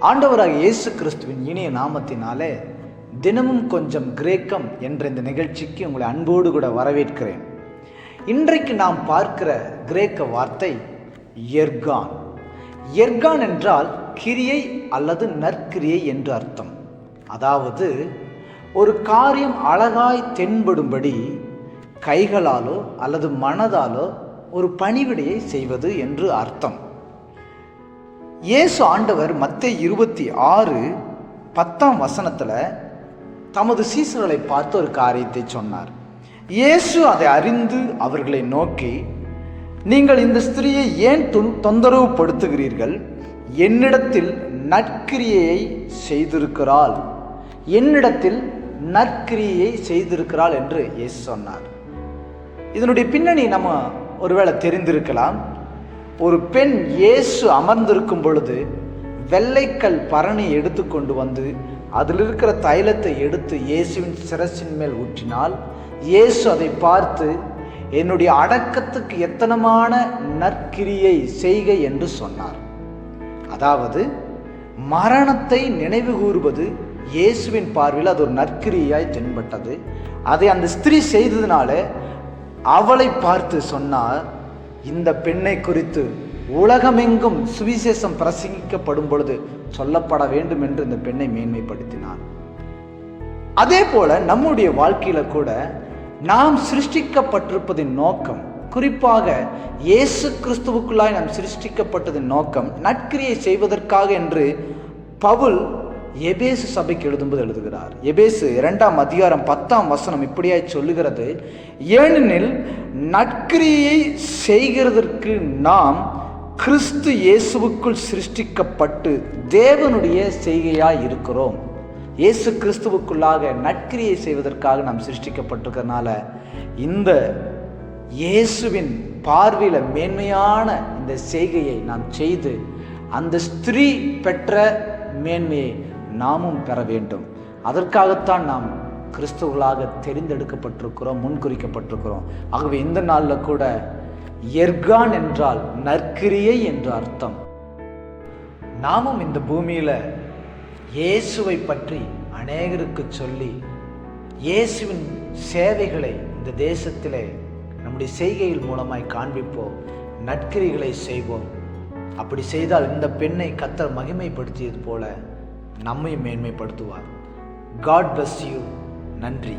ஆண்டவராக இயேசு கிறிஸ்துவின் இனிய நாமத்தினாலே தினமும் கொஞ்சம் கிரேக்கம் என்ற இந்த நிகழ்ச்சிக்கு உங்களை அன்போடு கூட வரவேற்கிறேன். இன்றைக்கு நாம் பார்க்கிற கிரேக்க வார்த்தை எர்கான். எர்கான் என்றால் கிரியை அல்லது நற்கிரியை என்று அர்த்தம். அதாவது ஒரு காரியம் அழகாய் தென்படும்படி கைகளாலோ அல்லது மனதாலோ ஒரு பணிவிடையை செய்வது என்று அர்த்தம். இயேசு ஆண்டவர் மத்தேயு 26:10 தமது சீசர்களை பார்த்து ஒரு காரியத்தை சொன்னார். இயேசு அதை அறிந்து அவர்களை நோக்கி, நீங்கள் இந்த ஸ்திரீயை ஏன் தொந்தரவு படுத்துகிறீர்கள்? என்னிடத்தில் நற்கிரியை செய்திருக்கிறாள், என்னிடத்தில் நற்கிரியை செய்திருக்கிறாள் என்று இயேசு சொன்னார். இதனுடைய பின்னணி நம்ம ஒருவேளை தெரிந்திருக்கலாம். ஒரு பெண் இயேசு அமர்ந்திருக்கும் பொழுது வெள்ளைக்கல் பரணி எடுத்து கொண்டு வந்து அதில் இருக்கிற தைலத்தை எடுத்து இயேசுவின் சிரசின் மேல் ஊற்றினால், இயேசு அதை பார்த்து என்னுடைய அடக்கத்துக்கு எத்தனமான நற்கிரியை செய்க என்று சொன்னார். அதாவது மரணத்தை நினைவு கூறுவது இயேசுவின் பார்வையில் அது ஒரு நற்கிரியாய் தென்பட்டது. அதை அந்த ஸ்திரீ செய்ததுனால அவளை பார்த்து சொன்னார், இந்த பெண்ணை குறித்து உலகமெங்கும் சுவிசேஷம் பிரசங்கிக்கப்படும் பொழுது சொல்லப்பட வேண்டும் என்று இந்த பெண்ணை மேன்மைப்படுத்தினார். அதே போல நம்முடைய வாழ்க்கையில கூட நாம் சிருஷ்டிக்கப்பட்டிருப்பதின் நோக்கம், குறிப்பாக இயேசு கிறிஸ்துவுக்குள்ளாய் நாம் சிருஷ்டிக்கப்பட்டதின் நோக்கம் நற்கிரியை செய்வதற்காக என்று பவுல் எபேசு சபைக்கு எழுதும்போது எழுதுகிறார். எபேசு 2:10 இப்படியாய் சொல்லுகிறது, ஏனெனில் நற்கிரியை செய்கிறதற்கு நாம் கிறிஸ்து இயேசுவுக்குள் சிருஷ்டிக்கப்பட்டு தேவனுடைய செய்கையாய் இருக்கிறோம். இயேசு கிறிஸ்துவுக்குள்ளாக நற்கிரியை செய்வதற்காக நாம் சிருஷ்டிக்கப்பட்டிருக்கிறதுனால இந்த இயேசுவின் பார்வையில மேன்மையான இந்த செய்கையை நாம் செய்து அந்த ஸ்திரீ பெற்ற மேன்மையை நாமும் பெற வேண்டும். அதற்காகத்தான் நாம் கிறிஸ்துவர்களாக தெரிந்தெடுக்கப்பட்டிருக்கிறோம், முன்குறிக்கப்பட்டிருக்கிறோம். ஆகவே இந்த நாளில் கூட எர்கான் என்றால் நற்கிரியை என்று அர்த்தம். நாமும் இந்த பூமியில இயேசுவை பற்றி அநேகருக்கு சொல்லி இயேசுவின் சேவைகளை இந்த தேசத்திலே நம்முடைய செய்கைகள் மூலமாய் காண்பிப்போம், நற்கிரிகளை செய்வோம். அப்படி செய்தால் இந்த பெண்ணை கர்த்தர் மகிமைப்படுத்தியது போல நம்மை மேன்மைப்படுத்துவார். God bless you. நன்றி.